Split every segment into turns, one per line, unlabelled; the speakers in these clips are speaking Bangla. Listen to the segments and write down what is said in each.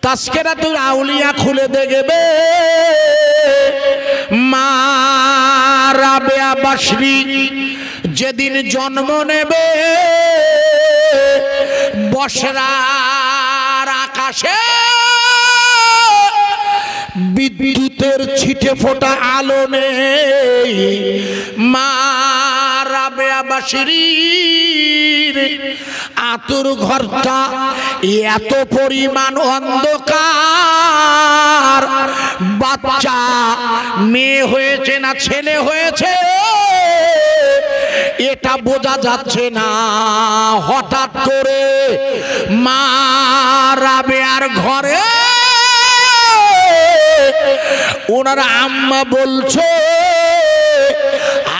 তাসকিরাতুল আউলিয়া খুলে দেখবে মা রাবেয়া বাশরি যেদিন জন্ম নেবে বসরার আকাশে বিদ্যুতের ছিটে ফোটা আলো নেই। মা রাবেয়া বাশরির আতুর ঘরটা এত পরিমাণ অন্ধকার, বাচ্চা মেয়ে হয়েছে না ছেলে হয়েছে এটা বোঝা যাচ্ছে না। হঠাৎ করে মা রাবেয়ার ঘরে ওনার আম্মা বলছে,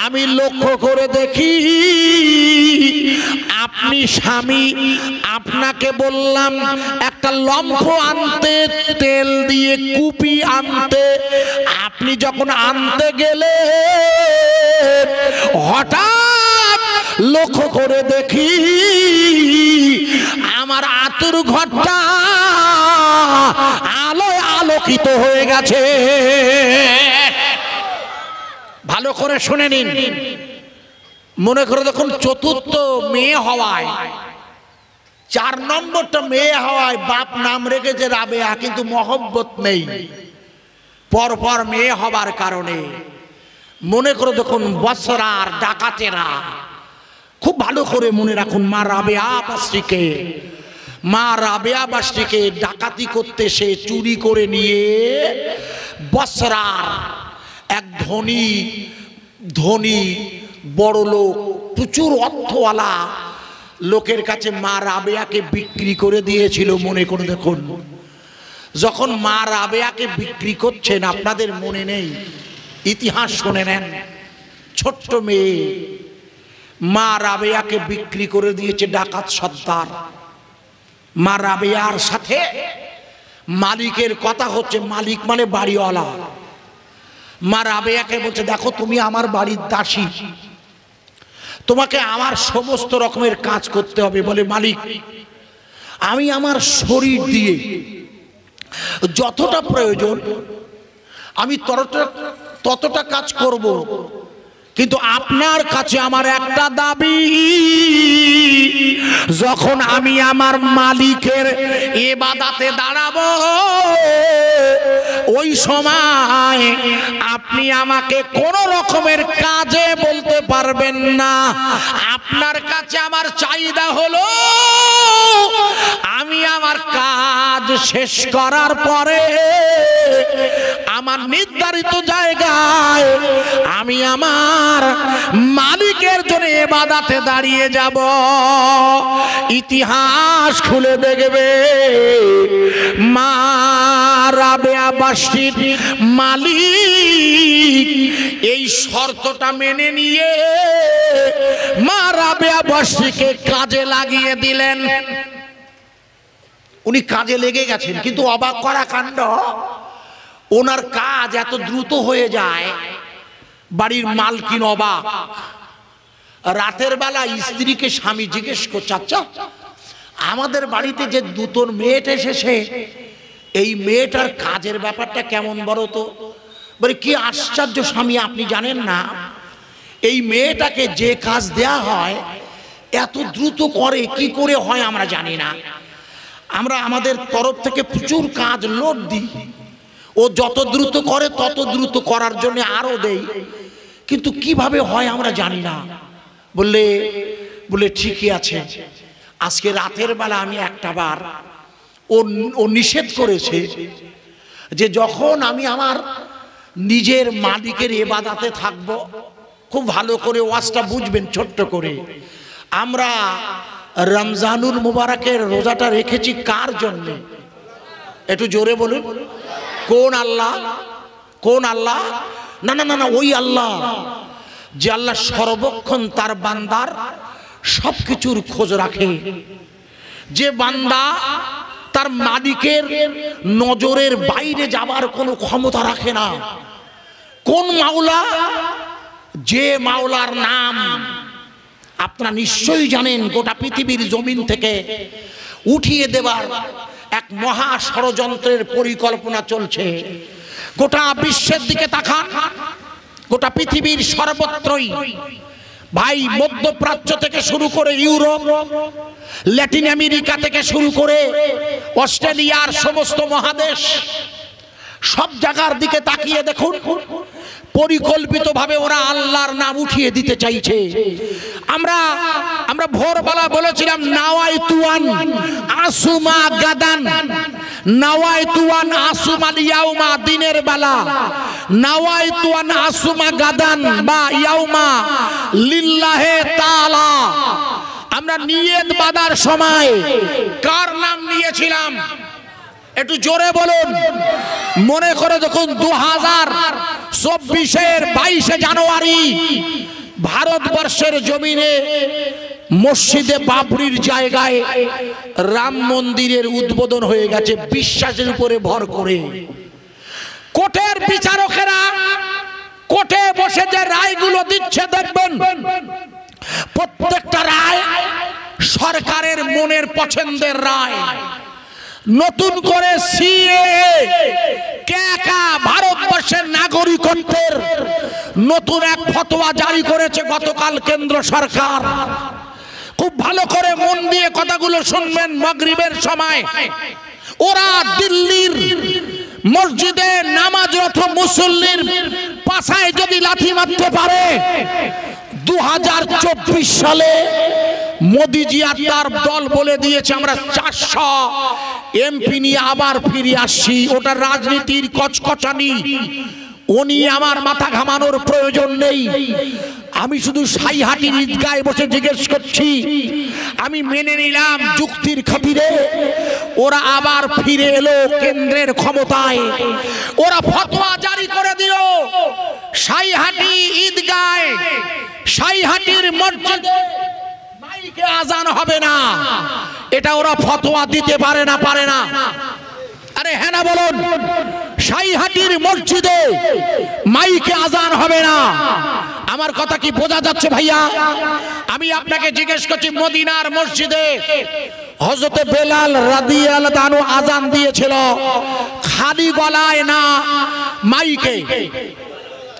আমি লক্ষ্য করে দেখি আপনি স্বামী, আপনাকে বললাম একটা লম্ফ আনতে, তেল দিয়ে কুপি আনতে, আপনি যখন আনতে গেলে হঠাৎ লক্ষ্য করে দেখি আমার আতুর ঘরটা আলোয় আলোকিত হয়ে গেছে। ভালো করে শুনে নিন, মনে করে দেখুন চতুর্থ মেয়ে হওয়ায়, 4 নম্বরটা মেয়ে হওয়ায় বাপ নাম রেখেছে রাবেয়া, কিন্তু মহব্বত নেই পরপর মেয়ে হবার কারণে। মনে করে দেখুন বসরার ডাকাতেরা, খুব ভালো করে মনে রাখুন, মা রাবেয়া বাশরিকে ডাকাতি করতে সে চুরি করে নিয়ে বসরার এক ধনী বড় লোক, প্রচুর অর্থওয়ালা লোকের কাছে মা রাবেয়াকে বিক্রি করে দিয়েছিল। মনে করে দেখুন, যখন মা রাবেয়াকে বিক্রি করছেন, আপনাদের মনে নেই, ইতিহাস শুনে নেন। ছোট্ট মেয়ে মা রাবেয়াকে বিক্রি করে দিয়েছে ডাকাত সর্দার। মা রাবেয়ার সাথে মালিকের কথা হচ্ছে, মালিক মানে বাড়িওয়ালা। মা রাবেয়াকে বলছে, দেখো তুমি আমার বাড়ির দাসী, তোমাকে আমার সমস্ত রকমের কাজ করতে হবে। বলে, মালিক আমি আমার শরীর দিয়ে যতটা প্রয়োজন আমি ততটা কাজ করব, কিন্তু আপনার কাছে আমার একটা দাবি, যখন আমি আমার মালিকের ইবাদতে দাঁড়াবো ওই সময় আপনি আমাকে কোন রকমের কাজে বলতে পারবেন না। আপনার কাছে আমার চাহিদা হলো আমি আমার কাজ শেষ করার পরে আমার নির্ধারিত জায়গায় আমি আমার মালিকের জন্য ইবাদতে দাঁড়িয়ে যাব। ইতিহাস খুলে দেখবে মা রাবেয়া বাশরির মালিক এই শর্তটা মেনে নিয়ে মা রাবেয়া বাশরিকে কাজে লাগিয়ে দিলেন। উনি কাজে লেগে গেছেন, কিন্তু অবাক করা কাণ্ড, ওনার কাজ এত দ্রুত হয়ে যায়, বাড়ির মালকিন অবাক। রাতের বেলা স্ত্রীকে স্বামী জিজ্ঞেস করছে, আচ্ছা আমাদের বাড়িতে যে দুটোর মেয়েটা এসেছে, এই মেয়েটার কাজের ব্যাপারটা কেমন বলো তো? বলে, কি আশ্চর্য স্বামী, আপনি জানেন না এই মেয়েটাকে যে কাজ দেয়া হয় এত দ্রুত করে, কি করে হয় আমরা জানি না। আমরা আমাদের তরফ থেকে প্রচুর কাজ লোড দিই, ও যত দ্রুত করে তত দ্রুত করার জন্য আরো দেই, কিন্তু কিভাবে হয় আমরা জানি না। বলে ঠিকই আছে, আজকে রাতের বেলা আমি একটা বার ও নিষেধ করেছে যে যখন আমি আমার নিজের মালিকের ইবাদতে থাকব। খুব ভালো করে ওয়াজটা বুঝবেন ছোট্ট করে। আমরা রমজানুল মুবারকের রোজাটা রেখেছি কার জন্য? একটু জোরে বলুন, কোন আল্লাহ? কোন আল্লাহ? না না না না, ওই আল্লাহ যে আল্লাহ সর্বক্ষণ তার বান্দার সবকিছুর খোঁজ রাখে, যে বান্দা তার মালিকের নজরের বাইরে যাবার কোনো ক্ষমতা রাখে না। কোন মাওলা? যে মাওলার নাম আপনারা নিশ্চয়ই জানেন, গোটা পৃথিবীর জমিন থেকে উঠিয়ে দেবার এক মহা ষড়যন্ত্রের পরিকল্পনা চলছে। গোটা বিশ্বের দিকে তাকান, গোটা পৃথিবীর সর্বত্রই ভাই, মধ্যপ্রাচ্য থেকে শুরু করে ইউরোপ, ল্যাটিন আমেরিকা থেকে শুরু করে অস্ট্রেলিয়ার সমস্ত মহাদেশ, সব জায়গার দিকে তাকিয়ে দেখুন, পরিকল্পিতভাবে ওরা আল্লাহর নাম উঠিয়ে দিতে চাইছে। আমরা ভোরবেলা বলেছিলাম নাওয়াইতুয়ান আসুমা গাদান, নাওয়াইতুয়ান আসুমাল ইয়াউমা, দিনের বেলা নাওয়াইতুয়ান আসুমা গাদান বা ইয়াউমা লিল্লাহে তাআলা। আমরা নিয়ত বাঁধার সময় কার নাম নিয়েছিলাম? একটু জোরে বলুন। মনে করে দেখুন 2024-এর 22 জানুয়ারি ভারতবর্ষের জমিনে মসজিদে বাবরির জায়গায় রাম মন্দিরের উদ্বোধন হয়ে গেছে, বিশ্বাসের উপরে ভর করে। কোর্টের বিচারকেরা কোর্টে বসে যে রায়গুলো দিচ্ছে দেখবেন, প্রত্যেকটা রায় সরকারের মনের পছন্দের রায়। নতুন করে সিএএ ভারতবর্ষের নাগরিকত্বের নতুন এক ফতোয়া জারি করেছে গতকাল কেন্দ্র সরকার। খুব ভালো করে মন দিয়ে কথাগুলো শুনবেন। মাগরিবের সময় ওরা দিল্লির মসজিদে নামাজরত মুসল্লির পাছায় যদি লাথি মারতে পারে, 2024 সালে মোদিজি আর তার দল বলে দিয়েছে আমরা 400 এমপি নিয়ে আবার ফিরে আসছি। ওটা রাজনীতির কচকচানি, ও নিয়ে আমার মাথা ঘামানোর প্রয়োজন নেই। আমি শুধু সাইহাটির ঈদগায় বসে জিজ্ঞেস করছি, আমি মেনে নিলাম যুক্তির খাতিরে ওরা আবার ফিরে এলো কেন্দ্রের ক্ষমতায়। ওরা ফতোয়া জারি করে দিল সাইহাটি ঈদগায়, সাইহাটির মসজিদে মাইকে আজান হবে না। এটা ওরা ফতোয়া দিতে পারে না, পারে না? আরে হ্যাঁ না বলুন। সাইহাটির মসজিদে মাইকে আজান হবে না। আমার কথা কি বোঝা যাচ্ছে ভাইয়া? আমি আপনাকে জিজ্ঞেস করছি, মদিনার মসজিদে হযরত বেলাল রাদিয়াল্লাহু আনহু আজান দিয়েছিল খালি গলায় না মাইকে?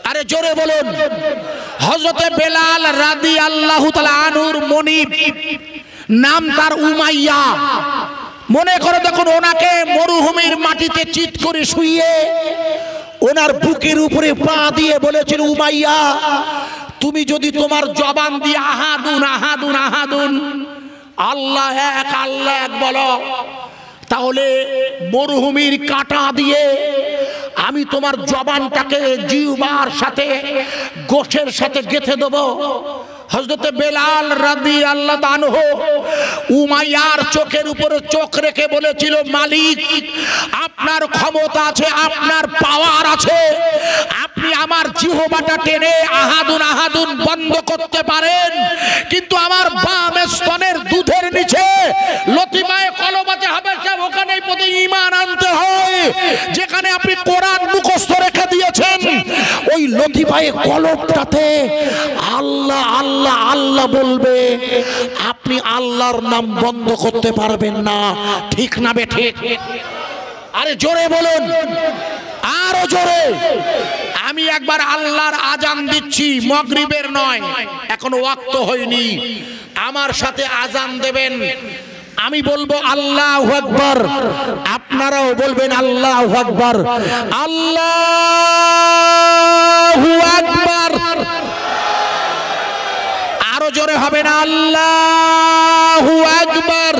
আরে জোরে বলুন। হযরত বেলাল রাদিয়াল্লাহু তাআলা আনহুর মনিব, নাম তার উমাইয়া। মনে করে দেখুন, ওনাকে মরুভূমির মাটিতে চিৎ করে শুইয়ে ওনার বুকের উপরে পা দিয়ে বলেছিল, উমাইয়া তুমি যদি তোমার জবান দিয়ে আহাদুন আহাদুন আহাদুন আল্লাহ এক আল্লাহ এক বলো, তাহলে মরুভূমির কাঁটা দিয়ে আমি তোমার জবানটাকে জিহ্বার সাথে গোশের সাথে গেঁথে দেবো। হযরত বেলাল রাদিয়াল্লাহু আনহু উমাইয়ার চোখের উপরে চোখ রেখে বলেছিল, মালিক আপনার ক্ষমতা আছে, আপনার পাওয়ার আছে, আপনি আমার জিহ্বাটা টেনে আহাদুন আহাদুন বন্ধ করতে পারেন, কিন্তু আমার বাম স্তনের দুধের নিচে লতিমায়ে কলবাতে হবে, ওখানেই প্রতি ঈমান আনতে হয়। যেখানে আপনি কোরআন মুখস্থ রেখে দিয়েছেন, ওই লতিমায়ে কলবটাতে আল্লাহ আল্লাহ আল্লাহ বলবে, আপনি আল্লাহর নাম বন্ধ করতে পারবেন না। ঠিক না বে ঠিক? আরে জোরে বলুন, আরো জোরে। আমি একবার আল্লাহর আজান দিচ্ছি, মাগরিবের নয়, এখনো ওয়াক্ত হয়নি। আমার সাথে আজান দেবেন। আমি বলবো আল্লাহু আকবার, আপনারাও বলবেন আল্লাহু আকবার। আল্লাহু আকবার। আরো জোরে হবে না? আল্লাহু আকবার।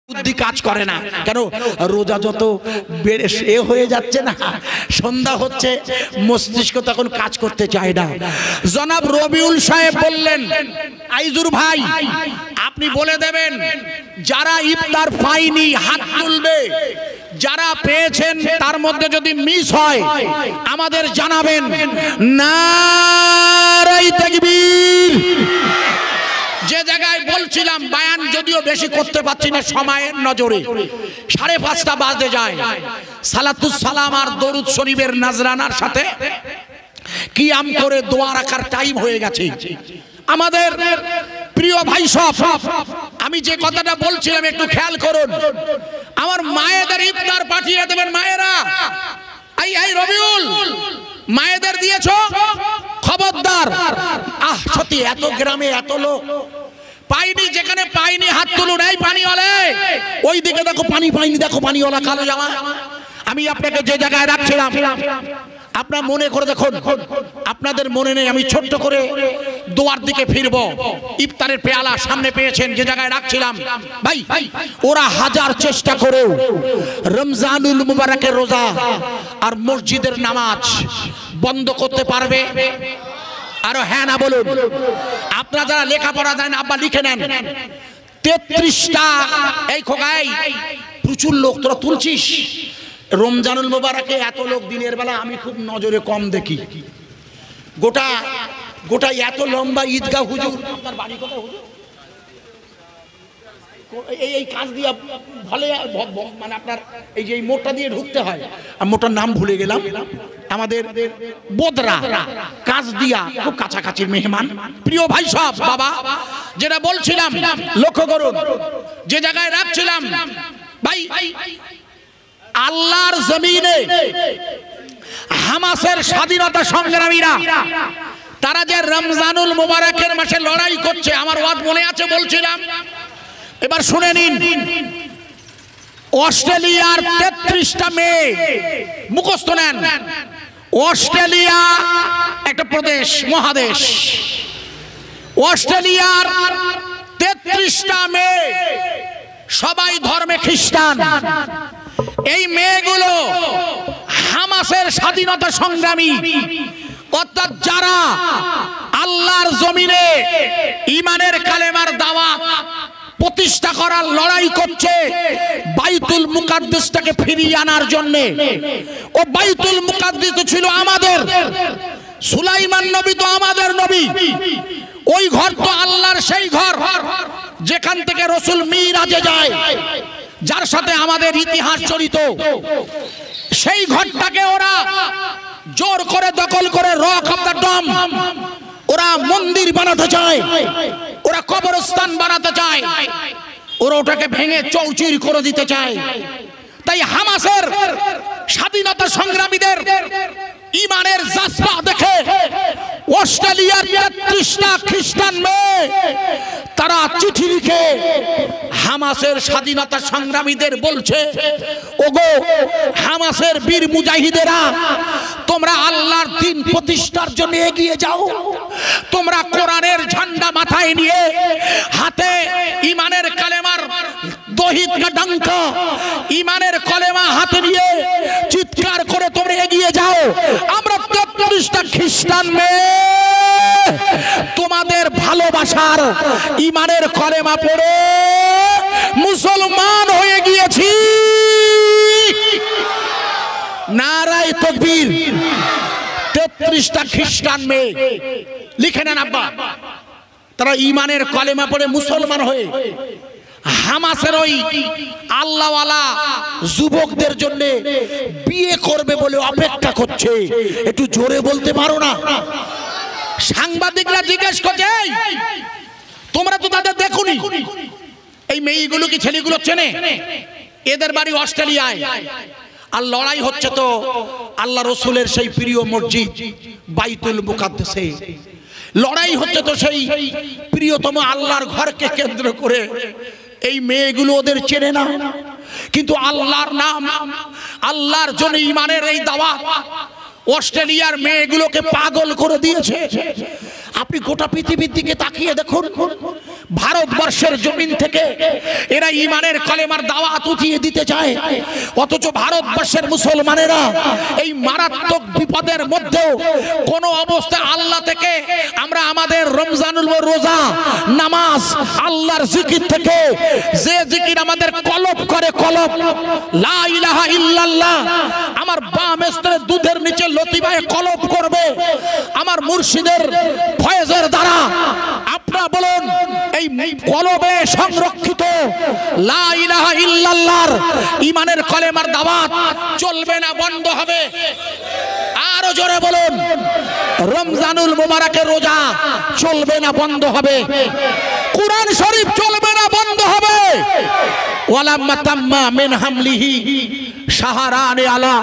বুদ্ধি কাজ করে না কেন? রোজা যত বেড়ে সে হয়ে যাচ্ছে না, সন্ধ্যা হচ্ছে, মস্তিষ্ক তখন কাজ করতে চায় না। জনাব রবিউল সাহেব বললেন, আইজুর ভাই আপনি বলে দেবেন যারা ইফতার পায়নি হাত তুলবে, যারা পেয়েছেন তার মধ্যে যদি মিস হয় আমাদের জানাবেন। নারায়ে তাকবীর। যে জায়গায় বলছিলাম বায়ান যদিও বেশি করতে পারছি না সময়ের নজরে, 5:30 বাজতে যায়, সালাতুস সালাম আর দরুদ শরীফের নাজরানার সাথে কিয়াম করে দোয়া রাখার টাইম হয়ে গেছে। আমাদের প্রিয় ভাই সব, আমি যে কথাটা বলছিলাম একটু খেয়াল করুন। আমার মায়েদের ইফতার পাঠিয়ে দেবেন মায়েরা। এই রবিউল, মায়েদের দিয়েছো? খবরদার। সত্যি এত গ্রামে এত লোক পাইনি, যেখানে পাইনি হাত তুলুন। এই পানিওয়ালা, ওই দিকে দেখো পানি পাইনি, দেখো পানিওয়ালা কালো জামা। আমি আপনাকে যে জায়গায় রাখছিলাম আপনার মনে করে দেখুন, আপনাদের মনে নেই। আমি ছোট্ট করে দোয়ার দিকে ফিরবো। ইফতারের পেয়ালা সামনে পেয়েছেন, যে জায়গায় রাখছিলাম ভাই, ওরা হাজার চেষ্টা করেও রমজানুল মুবারকের রোজা আর মসজিদের নামাজ বন্ধ করতে পারবে? আরো হ্যাঁ না বলুন। আপনারা যারা লেখাপড়া জানেন আব্বা লিখে নেন। 33টা, এই খোকাই প্রচুর লোক তোরা তুলছিস। রমজানুল মুবারকে এত লোক দিনের বেলা আমি খুব নজরে কম দেখি। গোটা গোটা এত লম্বা ঈদগাহ হুজুর, আপনার বাড়ি কোথায় হুজুর? এই কাজ দিয়ে ভালো, মানে আপনার এই যে মোটটা দিয়ে ঢুকতে হয়, আমি মোটার নাম ভুলে গেলাম, আমাদের বোদরা কাজ দিয়া খুব কাছাকাছির মেহমান। প্রিয় ভাই সব, বাবা যেটা বলছিলাম লক্ষ্য করুন, যে জায়গায় রাখছিলাম ভাই, আল্লাহর জমিনে হামাসের স্বাধীনতা সংগ্রামীরা তারা যে রমজানুল মুবারকের মাসে লড়াই করছে, আমার ওয়াজ মনে আছে বলছিলাম, এবার শুনে নিন। অস্ট্রেলিয়ার 33টা মেয়ে মুখস্থ নেন। অস্ট্রেলিয়া একটা প্রদেশ, মহাদেশ। অস্ট্রেলিয়ার 33টা মেয়ে সবাই ধর্মে খ্রিস্টান। এই মেয়েগুলো হামাসের স্বাধীনতা সংগ্রামী, অর্থাৎ যারা আল্লাহর জমিনে ঈমানের কালেমার দাওয়াত প্রতিষ্ঠা করার লড়াই করছে, বাইতুল মুকাদ্দাসটাকে ফিরিয়ে আনার জন্য। ও বাইতুল মুকাদ্দাস তো ছিল আমাদের, সুলাইমান নবী তো আমাদের নবী। ওই ঘর তো আল্লাহর সেই ঘর যেখান থেকে রাসূল মিরাজে যায়, যার সাথে আমাদের ইতিহাস জড়িত। সেই ঘরটাকে ওরা জোর করে দখল করে রক অফ দ্য ডম ওরা মন্দির বানাতে চায়, ওরা কবরস্থান বানাতে চায়, ওরা ওটাকে ভেঙে চৌচির করে দিতে চায়। তাই হামাসের স্বাধীনতা সংগ্রামীদের ঈমানের জাজবা দেখে অস্ট্রেলিয়ার 33টা খ্রিস্টান মেয়ে তারা চিঠি লিখে হামাসের স্বাধীনতা সংগ্রামীদের বলছে, ওগো হামাসের বীর মুজাহিদেরা, তোমরা আল্লাহর দ্বীন প্রতিষ্ঠার জন্য এগিয়ে যাও। তোমরা কোরআনের ঝান্ডা মাথায় নিয়ে, হাতে ঈমানের কালেমার দহিত কা ডঙ্কা, ঈমানের কলেমা হাতে নিয়ে চিৎকার করে তোমরা এগিয়ে যাও। আমরা 33টা খ্রিস্টান মেয়ে তোমাদের ভালোবাসার ঈমানের কলেমা পড়ে মুসলমান হয়ে গিয়েছি। নারায়ে তাকবীর। 33টা খ্রিস্টান মেয়ে লিখে নেন আব্বা, তারা ঈমানের কলেমা পড়ে মুসলমান হয়ে হামাসের ওই আল্লাহওয়ালা যুবকদের জন্য বিয়ে করবে বলে অপেক্ষা করছে। একটু জোরে বলতে পারো না? সাংবাদিকরা জিজ্ঞেস করছে, তোমরা তো তাদের দেখোনি, এই মেয়েগুলো কি ছেলেগুলো চেনে? এদের বাড়ি অস্ট্রেলিয়ায়, আর লড়াই হচ্ছে তো আল্লাহ রসুলের সেই প্রিয় মসজিদ বাইতুল মুকাদ্দাসে। লড়াই হচ্ছে তো সেই প্রিয়তম আল্লাহর ঘরকে কেন্দ্র করে। এই মেয়েগুলো ওদের চেনে না, কিন্তু আল্লাহর নাম, আল্লাহর জন্য ঈমানের এই দাওয়াত অস্ট্রেলিয়ার মেয়েগুলোকে পাগল করে দিয়েছে। আপনি গোটা পৃথিবীর দিকে তাকিয়ে দেখুন, ভারতবর্ষের জমিন থেকে এরা ইমানের কলেমার দাওয়াত উঠিয়ে দিতে চায়, অথচ ভারতবর্ষের মুসলমানেরা এই মারাত্মক বিপদের মধ্যেও কোন অবস্থায় আল্লাহ থেকে আমরা আমাদের রমজানুল রোজা, নামাজ, আল্লাহর জিকির থেকে যে জিকির আমাদের কলব করে, কলব লা ইলাহা ইল্লাল্লাহ, আমার বাম স্তরে দুধের নিচে লতিবায়ে কলব করবে আমার মুর্শিদের ফয়েজের দ্বারা। আপনারা বলুন, এই কলবে সংরক্ষিত লা ইলাহা ইল্লাল্লাহর ইমানের কলেমার দাওয়াত চলবে না, বন্ধ হবে? আরো জোরে বলুন, রমজানুল মুবারকের রোজা চলবে না, বন্ধ হবে? কুরআন শরীফ চলবে না, বন্ধ হবে? ওয়ালাম্মা তাম্মা মিন হামলিহি শাহরান আলা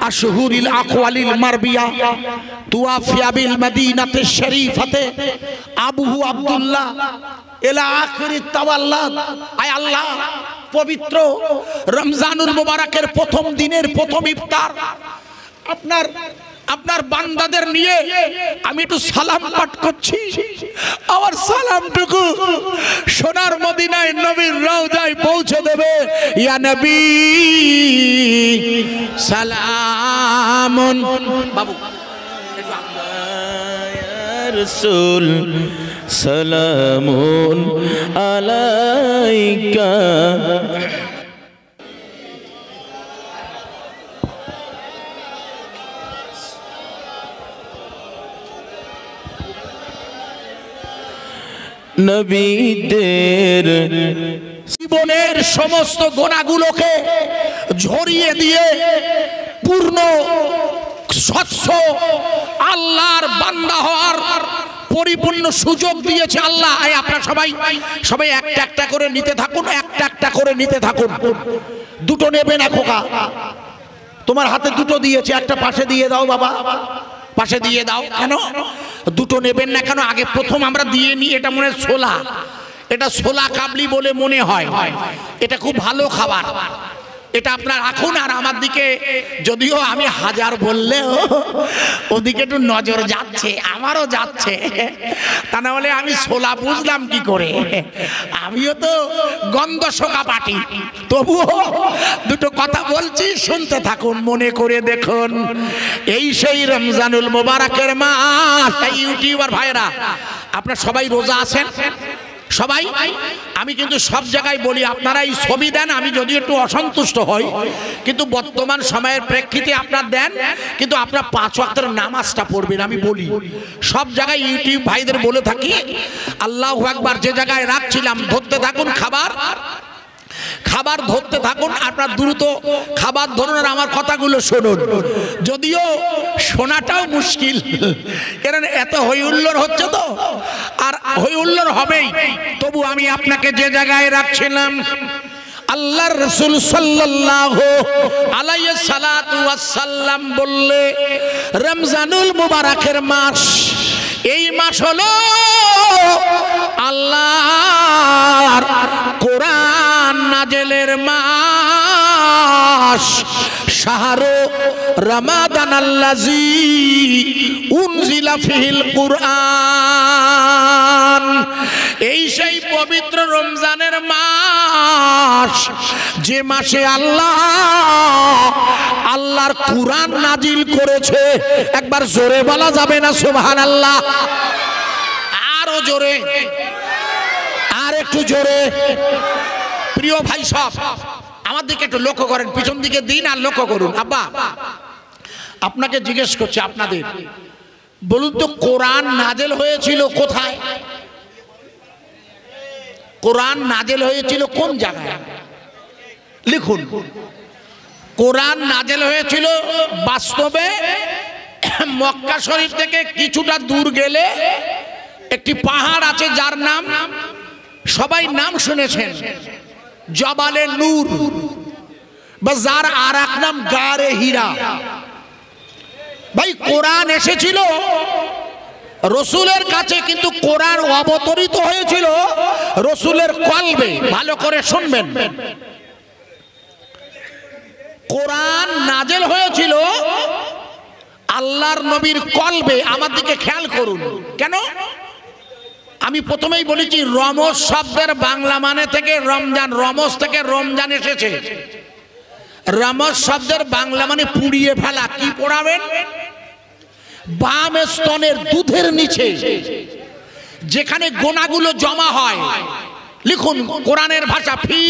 আশহুরিল আকওয়ালিল মারবিয়া তুওয়াফিয়া বিল মদিনাতিশ শরীফাতে আবুহু আব্দুল্লাহ ইলা আখিরিত তাওয়াল্লাদ। আয় আল্লাহ, পবিত্র রমজানুল মুবারকের প্রথম দিনের প্রথম ইফতার আপনার বান্দাদের নিয়ে আমি একটু সালাম পাঠ করছি। আমার সালামটুকু সোনার মদিনায় নবীর রওজায় পৌঁছে দেবে। ইয়া নবী সালামুন, বাবু
রাসূল সালামুন আলাইকা। নবীদের
জীবনের সমস্ত গোনাগুলোকে ঝরিয়ে দিয়ে পূর্ণ স্বচ্ছ আল্লাহর বান্দা হওয়ার পরিপূর্ণ সুযোগ দিয়েছে আল্লাহ। আপনারা সবাই একটা একটা করে নিতে থাকুন, একটা একটা করে নিতে থাকুন। দুটো নেবে না খোকা, তোমার হাতে দুটো দিয়েছে, একটা পাশে দিয়ে দাও বাবা, পাশে দিয়ে দাও। কেন দুটো নেবেন না কেন? আগে প্রথম আমরা দিয়ে নিই, এটা মনে হয় ছোলা, এটা ছোলা কাবলি বলে মনে হয়, এটা খুব ভালো খাবার, এটা আপনার রাখুন। আর আমার দিকে যদিও আমি হাজার বললেও ওদিকে একটু নজর যাচ্ছে, আমারও যাচ্ছে, তা না হলে আমি ছোলা বুঝলাম কি করে? আমিও তো গন্ধ শোকা পাটি, তবুও দুটো কথা বলছি, শুনতে থাকুন, মনে করে দেখুন। এই সেই রমজানুল মুবারকের মাস। এই ইউটিউবার ভাইরা, আপনারা সবাই রোজা আছেন? সবাই? আমি কিন্তু সব জায়গায় বলি, আপনারা এই ছবি দেন, আমি যদিও একটু অসন্তুষ্ট হই, কিন্তু বর্তমান সময়ের প্রেক্ষিতে আপনারা দেন, কিন্তু আপনারা 5 ওয়াক্তের নামাজটা পড়বেন। আমি বলি সব জায়গায় ইউটিউব ভাইদের বলে থাকি, আল্লাহু আকবার। যে জায়গায় রাখছিলাম ধরতে থাকুন, খাবার ধরতে থাকুন, আপনার দ্রুত খাবার ধরুন আর আমার কথাগুলো শুনুন। যদিও শোনাটাও মুশকিল, কারণ এত হই হুল্লোড় হচ্ছে তো, আর হই হুল্লোড় হবেই, তবু আমি আপনাকে যে জায়গায় রাখছিলাম, আল্লাহর রাসূল সাল্লাল্লাহু আলাইহি সাল্লাতু ওয়াস সাল্লাম বললে, রমজানুল মুবারকের মাস, এই মাস হলো আল্লাহর কোরআন নাজেলের মাস। শাহরু রমাদান আল্লাযী উনজিলা ফিহিল কুরআন। এই সেই পবিত্র রমজানের মাস, যে মাসে আল্লাহর কুরআন নাজিল করেছে। একবার জোরে বলা যাবে না সুবহানাল্লাহ? আরো জোরে, আর একটু জোরে। প্রিয় ভাই সব আমার দিকে একটু লক্ষ্য করেন, পিছন দিকে দিন আর লক্ষ্য করুন। আব্বা, আপনাকে জিজ্ঞেস করছে, আপনাদের বলুন তো, কোরআন নাজেল হয়েছিল কোথায়? কোরআন নাজেল হয়েছিল কোন জায়গায়? লিখুন। কোরআন নাজেল হয়েছিল বাস্তবে মক্কা শরীফ থেকে কিছুটা দূর গেলে একটি পাহাড় আছে, যার নাম সবাই নাম শুনেছেন, জবালে নূর, বা যার আর এক নাম গারে হীরা। ভাই, কোরআন এসেছিল রসুলের কাছে, কিন্তু কোরআন অবতরিত হয়েছিল রসুলের কলবে। ভালো করে শুনবেন, কোরআন নাজেল হয়েছিল আল্লাহর নবীর কলবে। আমার দিকে খেয়াল করুন, কেন আমি প্রথমেই বলেছি রমজ শব্দের বাংলা মানে থেকে রমজান, রমজ থেকে রমজান এসেছে। রমজ শব্দের বাংলা মানে পুড়িয়ে ফেলা। কি পোড়াবেন? বাম স্তনের দুধের নিচে যেখানে গোনাগুলো জমা হয়, লিখুন কোরআনের ভাষা, ফি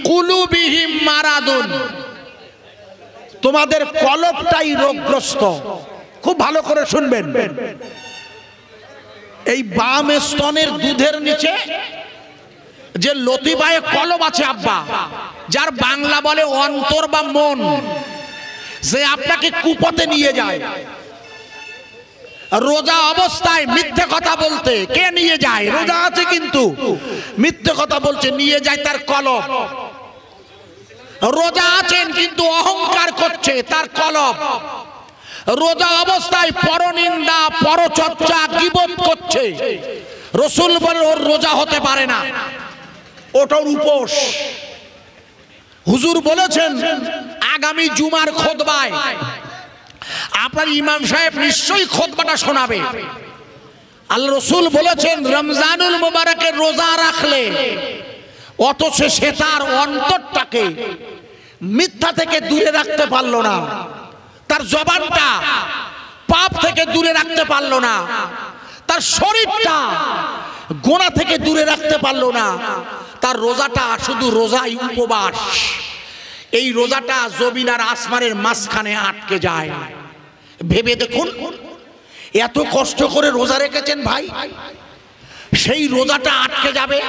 কুলুবিহিম মারাদুন, তোমাদের কলবটাই রোগগ্রস্ত। খুব ভালো করে শুনবেন, এই বাম স্তনের দুধের নিচে যে লতিবায়ে কলব আছে আব্বা, যার বাংলা বলে অন্তর বা মন, যে আপনাকে কুপথে নিয়ে যায়। রোজা অবস্থায় মিথ্যে কথা বলতে কে নিয়ে যায়? রোজা আছে কিন্তু মিথ্যে কথা বলছে, নিয়ে যায় তার কলব। রোজা আছেন কিন্তু অহংকার করছে, তার কলব। রোজা অবস্থায় পরনিন্দা, পরচর্চা, গীবত করছে, রাসূল বলেন ওর রোজা হতে পারে না, ওটার উপোস। হুজুর বলেছেন আগামী জুমার খুতবায় আপনার ইমাম সাহেব নিশ্চয়ই খুতবাটা শোনাবে। আল্লাহ রাসূল বলেছেন রমজানুল মুবারকের রোজা রাখলে, অথচ সে তার অন্তরটাকে মিথ্যা থেকে দূরে রাখতে পারলো না, তার জবানটা পাপ থেকে দূরে রাখতে পারলো না, তার শরীরটা গোনা থেকে দূরে রাখতে পারলো না, তার রোজাটা শুধু রোজাই, উপবাস। এই রোজাটা জমিন আর আসমানের মাঝখানে আটকে যায়। ভেবে দেখুন, এত কষ্ট করে রোজা রেখেছেন ভাই, সেই রোজাটা আটকে যাবে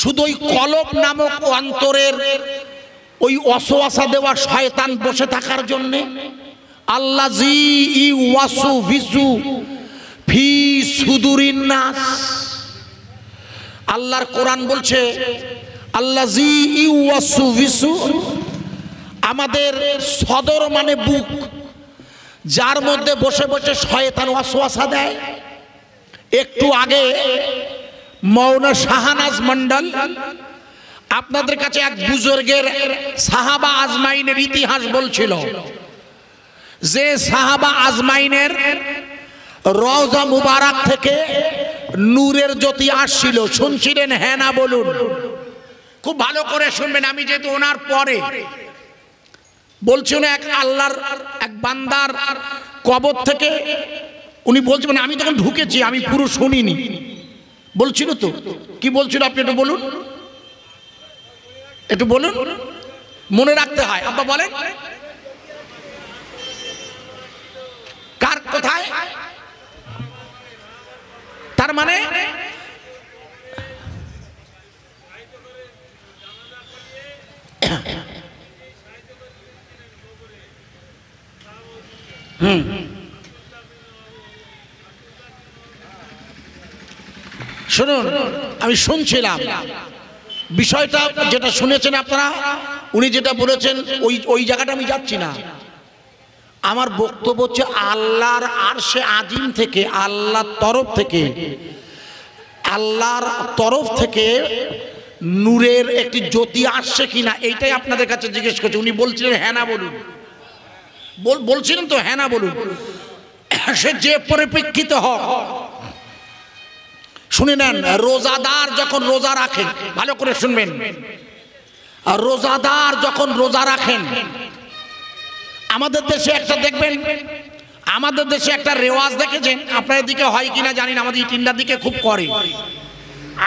শুধু ওই কলব নামক অন্তরের ওই ওয়াসওয়াসা দেওয়া শয়তান বসে থাকার জন্যে। আল্লাযী ইউওয়াসবিসু ফি সুদুরিন নাস, আল্লাহর কোরআন বলছে আল্লাযী ইউওয়াসবিসু, আমাদের সদর মানে বুক, যার মধ্যে বসে বসে শয়তান ওয়াসওয়াসা দেয়। একটু আগে মৌলানা শাহনাজ মন্ডল আপনাদের কাছে এক বুজুর্গের সাহাবা আজমাইনের ইতিহাস বলছিল, যে সাহাবা আজমাইনের রওজা মুবারক থেকে নূরের জ্যোতি আসছিল। শুনছিলেন? হ্যাঁ না বলুন। খুব ভালো করে শুনবেন, আমি যেহেতু ওনার পরে বলছি না, এক আল্লাহর এক বান্দার কবর থেকে উনি বলছেন, মানে আমি তখন ঢুকেছি, আমি পুরো শুনিনি। বলছিল তো কি বলছিল আপনি একটু বলুন, একটু বলুন, মনে রাখতে হয়। আব্বা বলেন কার কোথায়? তার মানে শুনুন, আমি শুনছিলাম বিষয়টা, যেটা শুনেছেন আপনারা, উনি যেটা বলেছেন ওই জায়গাটা আমি যাচ্ছি না। আমার বক্তব্য হচ্ছে আল্লাহর আরশে আজিম থেকে, আল্লাহর তরফ থেকে নূরের একটি জ্যোতি আসছে কিনা, এইটাই আপনাদের কাছে জিজ্ঞেস করছে। উনি বলছিলেন হ্যাঁ না বলুন, বলছিলেন তো হ্যাঁ না বলুন। সে যে পরিপ্রেক্ষিত হোক, শুনে নেন, রোজাদার যখন রোজা রাখেন, ভালো করে শুনবেন, রোজাদার যখন রোজা রাখেন, আমাদের দেশে একটা দেখবেন, আমাদের দেশে একটা রেওয়াজ দেখেছেন, আপনার দিকে হয় কিনা জানি না, আমাদের ইন্ডিয়ার দিকে খুব করে।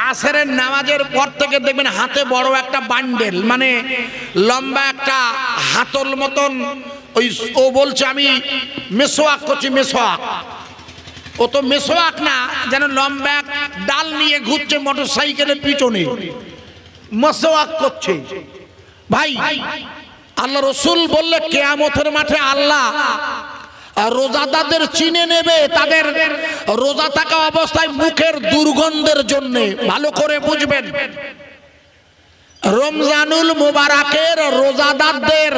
আসরের নামাজের পর থেকে দেখবেন হাতে বড় একটা বান্ডেল, মানে লম্বা একটা হাতল মতন, ওই ও বলছে আমি মেসোয়াক করছি, মেসোয়াক। ও তো মেসোয়াক না, যেন লম্বা ডাল নিয়ে ঘুরছে মোটর সাইকেলের পিছনে, মেসোয়াক করছে। ভাই, আল্লাহ রাসূল বললে কিয়ামতের মাঠে আল্লাহ রোজাদারদের চিনে নেবে তাদের রোজা থাকা অবস্থায় মুখের দুর্গন্ধের জন্য। ভালো করে বুঝবেন, রমজানুল মুবারকের রোজাদারদের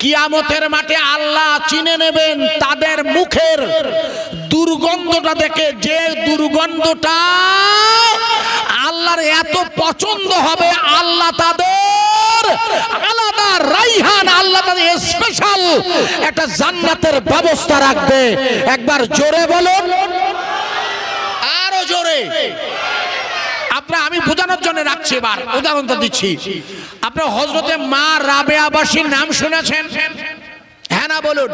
কিয়ামতের মাঠে আল্লাহ চিনে নেবেন তাদের মুখের দুর্গন্ধটা দেখে। যে দুর্গন্ধটা আল্লাহর এত পছন্দ হবে, আল্লাহ তাদের আলাদা রাইহান, আল্লাহ তাদের স্পেশাল একটা জান্নাতের ব্যবস্থা রাখবে। একবার জোরে বলুন, আরো জোরে। আপনারা, আমি বোঝানোর জন্য রাখছি, এবার উদাহরণটা দিচ্ছি। আপনারা হযরতে মা রাবেয়া বাসীর নাম শুনেছেন? হ্যাঁ না বলুন।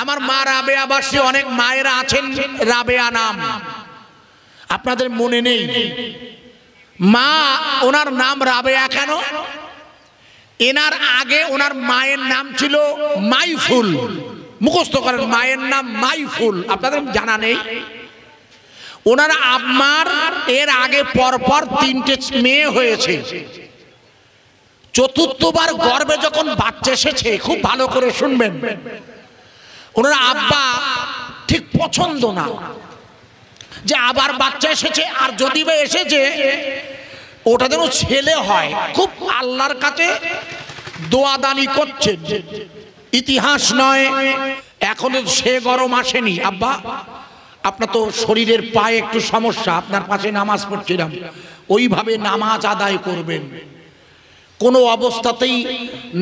আমার মা রাবেয়া বাসী অনেক মায়েরা আছেন রাবেয়া নাম, আপনাদের মনে নেই। মা, ওনার নাম রাবেয়া কেন? এনার আগে ওনার মায়ের নাম ছিল মাইফুল। মুখস্থ করেন, মায়ের নাম মাইফুল, আপনাদের জানা নেই? ওনার আম্মার এর আগে পরপর 3টে মেয়ে হয়েছে। চতুর্থবার গর্ভে যখন বাচ্চা এসেছে, খুব ভালো করে শুনবেন, ওনার আব্বা ঠিক পছন্দ না যে আবার বাচ্চা এসেছে, আর যদি বা এসেছে ওটা যেন ছেলে হয়। খুব আল্লাহর কাছে দোয়াদানি করছেন, ইতিহাস নয়। এখনো সে গরম আসেনি। আব্বা, আপনার তো শরীরের পায়ে একটু সমস্যা, আপনার পাশে নামাজ পড়ছিলাম, ওইভাবে নামাজ আদায় করবেন। কোনো অবস্থাতেই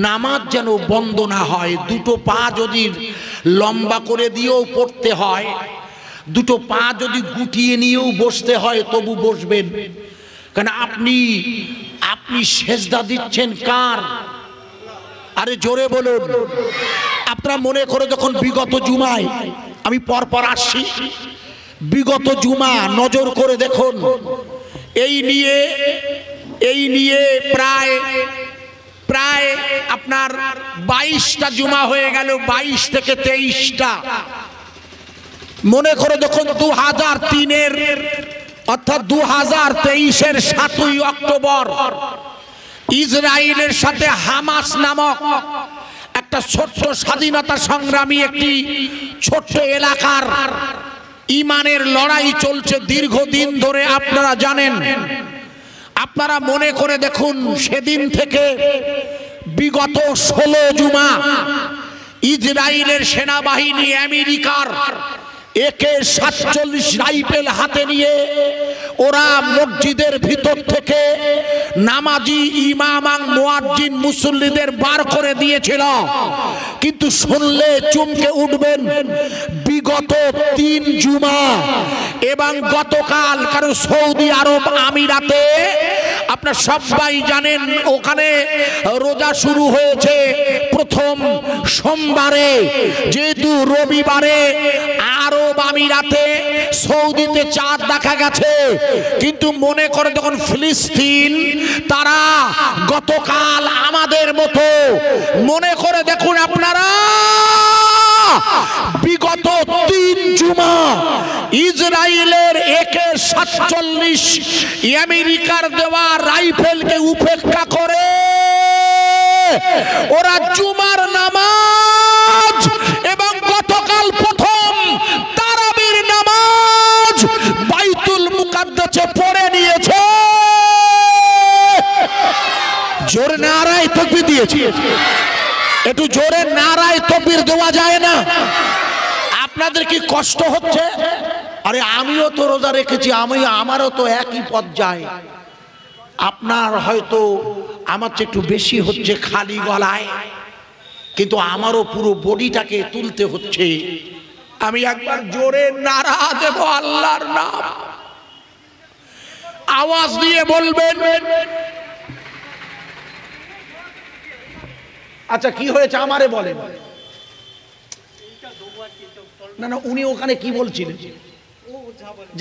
নামাজ যেন বন্ধ না হয়। দুটো পা যদি লম্বা করে দিয়েও পড়তে হয়, দুটো পা যদি গুটিয়ে নিয়েও বসতে হয়, তবু বসবেন। কারণ আপনি সেজদা দিচ্ছেন কার? আরে জোরে বলুন। আপনারা মনে করে যখন বিগত জুমায় আমি পরপর আসছি, বিগত জুমা নজর করে দেখুন, এই নিয়ে প্রায় আপনার 22টা জুমা হয়ে গেল, 22 থেকে 23টা। মনে করে দেখুন 2003-এর অর্থাৎ 2023-এর 7ই অক্টোবর ইসরায়েলের সাথে হামাস নামক একটা ছোট্ট স্বাধীনতা সংগ্রামী একটি ছোট্ট এলাকার ইমানের লড়াই চলছে দীর্ঘদিন ধরে, আপনারা জানেন। আপনারা মনে করে দেখুন, সেদিন থেকে বিগত 16 জুমা ইসরায়েলের সেনাবাহিনী আমেরিকার AK-47 রাইফেল হাতে নিয়ে ওরা মসজিদের ভিতর থেকে নামাজি ইমাম আর মুয়াজ্জিন মুসল্লিদের বার করে দিয়েছিল। কিন্তু শুনলে চমকে উঠবেন, বিগত 3 জুমা এবং গতকাল, কারণ সৌদি আরব আমিরাতে আপনারা সবাই জানেন ওখানে রোজা শুরু হয়েছে প্রথম সোমবারে, যেহেতু রবিবারে আরব আমিরাতে সৌদিতে চাঁদ দেখা গেছে। কিন্তু মনে করে যখন ফিলিস্তিন, তারা গতকাল আমাদের মতো মনে করে দেখুন আপনারা, বিগত 3 জুমা ইসরায়েলের AK-47 আমেরিকার দেওয়া রাইফেলকে উপেক্ষা করে ওরা জুমার নামাজ এবং গতকাল প্রথম তারাবির নামাজ বাইতুল মুকাদ্দাসে পড়ে নিয়েছে। জোরে নারায়ে তাকবীর দিয়েছে। একটু জোরে নারায়ে তাকবীর দেওয়া যায় না? আপনাদের কি কষ্ট হচ্ছে? আরে আমিও তো রোজা রেখেছি, আমারও তো একই পর্যায়। আপনার হয়তো আমার চেয়ে একটু বেশি হচ্ছে খালি গলায়, কিন্তু আমারও পুরো বডিটাকে তুলতে হচ্ছে। আমি একবার জোরে নারা দেব আল্লাহর নাম, আওয়াজ দিয়ে বলবেন। আচ্ছা কি হয়েছে আমারে বলেন। না না, উনি ওখানে কি বলছিলেন?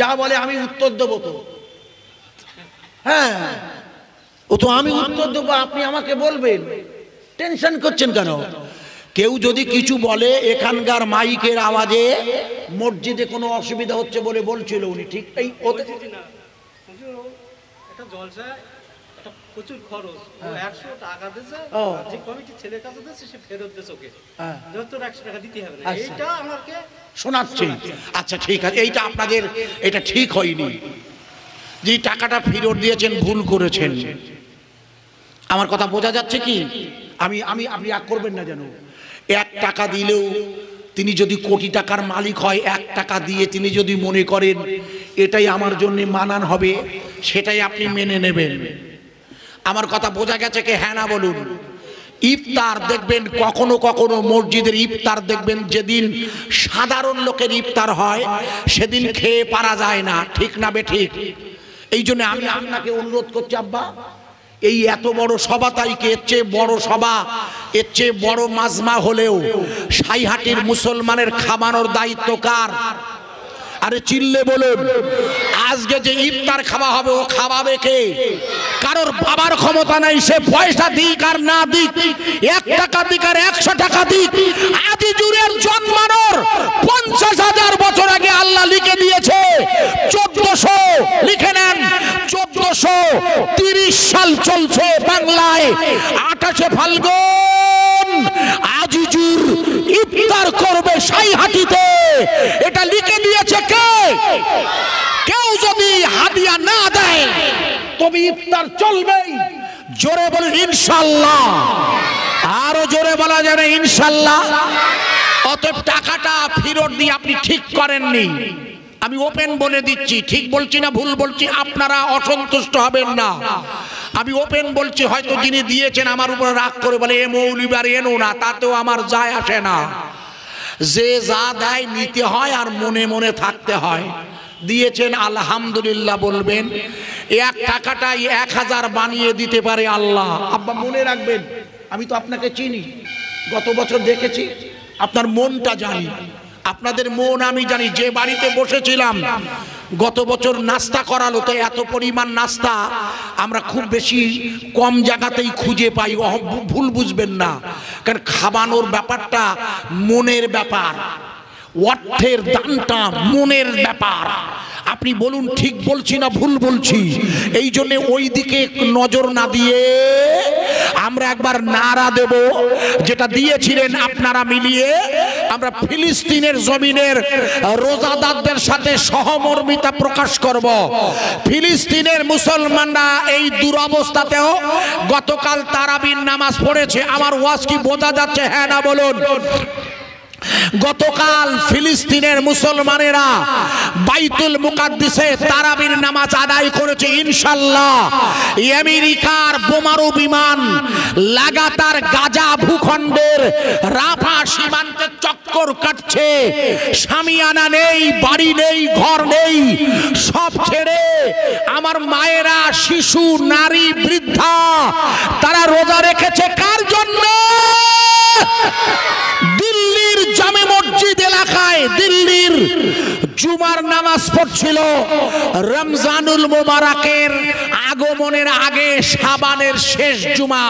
যা বলে আমি উত্তর দেবো তো। হ্যাঁ, ও তো আমি উত্তর দেবো, আপনি আমাকে বলবেন। টেনশন করছেন কেন? কেউ যদি কিছু বলে, এখানকার মাইকের আওয়াজে মসজিদে কোনো অসুবিধা হচ্ছে বলে বলছিল উনি, ঠিক? এই
প্রচুর খরচ, 100 টাকা দিয়েছে, যে কমিটির ছেলের কাছে দিয়েছে সে ফেরত দিয়েছে ওকে, যত 100 টাকা দিতে হবে না, এইটা আমাকে
শোনাচ্ছি। আচ্ছা ঠিক আছে, এইটা আপনাদের এটা ঠিক হয়নি, যে টাকাটা ফেরত দিয়েছেন ভুল করেছেন। আমার কথা বোঝা যাচ্ছে কি? আপনি রাগ করবেন না যেন। 1 টাকা দিলেও তিনি যদি কোটি টাকার মালিক হয়, 1 টাকা দিয়ে তিনি যদি মনে করেন এটাই আমার জন্য মানান হবে, সেটাই আপনি মেনে নেবেন। আমার কথা বোঝা গেছে কি হ্যাঁ না বলুন? ইফতার দেখবেন কখনো কখনো মসজিদের ইফতার দেখবেন যেদিন সাধারণ লোকের ইফতার হয় সেদিন খেয়ে পারা যায় না, ঠিক না বেঠিক? এই জন্য আমি আপনাকে অনুরোধ করছি আব্বা, এই এত বড় সভা, তাই কি এর চেয়ে বড় সভা, এর চেয়ে বড় মাজমা হলেও সাইহাটির মুসলমানের খাওয়ানোর দায়িত্ব কার? আরে চিল্লে বলুন। আজকে যে ইফতার খাওয়া হবে ও খাওয়াবে কে? কারোর বাবার ক্ষমতা নাই, সে পয়সা দিক আর না দিক, 1 টাকা দিক আর 100 টাকা দিক, আজিজুরের জন্মানোর 50,000 বছর আগে আল্লাহ লিখে দিয়েছে 1400, লিখে নেন 1430 সাল চলছে বাংলায়, 28 ফাল্গুন আজিজুর ইফতার করবে সাইহাটিতে, এটা লিখে দিয়েছে কে? কেউ যদি হাদিয়া না দেয় তবে ইফতার চলবেই। জোরে বলুন ইনশাআল্লাহ, আরো জোরে বলা যাবে ইনশাআল্লাহ। অতএব টাকাটা ফেরত দিয়ে আপনি ঠিক করেননি, আমি ওপেন বলে দিচ্ছি, ঠিক বলছি না ভুল বলছি? আপনারা অসন্তুষ্ট হবেন না, আমি ওপেন বলছি। হয়তো যিনি দিয়েছেন আমার উপরে রাগ করে বলে এ মৌলবি এনো না, তাতেও আমার যায় আসে না। যে যা দেয় নিতে হয় আর মনে মনে থাকতে হয়। দিয়েছেন আলহামদুলিল্লাহ বলবেন, 1 টাকাটাই 1000 বানিয়ে দিতে পারে আল্লাহ। আব্বা মনে রাখবেন, আমি তো আপনাকে চিনি, গত বছর দেখেছি, আপনার মনটা জানি, আপনাদের মন আমি জানি। যে বাড়িতে বসেছিলাম গত বছর নাস্তা করালো, তো এত পরিমাণ নাস্তা আমরা খুব বেশি কম জায়গাতেই খুঁজে পাই, ভুল বুঝবেন না। কারণ খাওয়ানোর ব্যাপারটা মনের ব্যাপার, অর্থের দানটা মনের ব্যাপার। আপনি বলুন ঠিক বলছি না ভুল বলছি? এই জন্য ওই দিকে নজর না দিয়ে আমরা একবার নারা দেব, যেটা দিয়েছিলেন আপনারা মিলিয়ে। আমরা ফিলিস্তিনের জমিনের রোজাদারদের সাথে সহমর্মিতা প্রকাশ করব। ফিলিস্তিনের মুসলমানরা এই দুরবস্থাতেও গতকাল তারাবির নামাজ পড়েছে। আমার ওয়াজ কি বোঝা যাচ্ছে? হ্যাঁ না বলুন। গতকাল ফিলিস্তিনের মুসলমানেরা বাইতুল মুকাদ্দিসে তারাবির নামাজ আদায় করেছে ইনশাআল্লাহ। আমেরিকার বোমারু বিমান লাগাতার গাজা ভূখণ্ডের রাফা সীমান্তে চক্কর কাটছে। শামিয়ানা নেই, বাড়ি নেই, ঘর নেই, সব ছেড়ে আমার মায়েরা, শিশু, নারী, বৃদ্ধা তারা রোজা রেখেছে কার জন্য? দিল্লির জামে মসজিদ এলাকায় দিল্লির জুমার নামাজ পড়ছিল। রমজানুল মুবারকের আগমনের আগে শাবানের শেষ জুমা।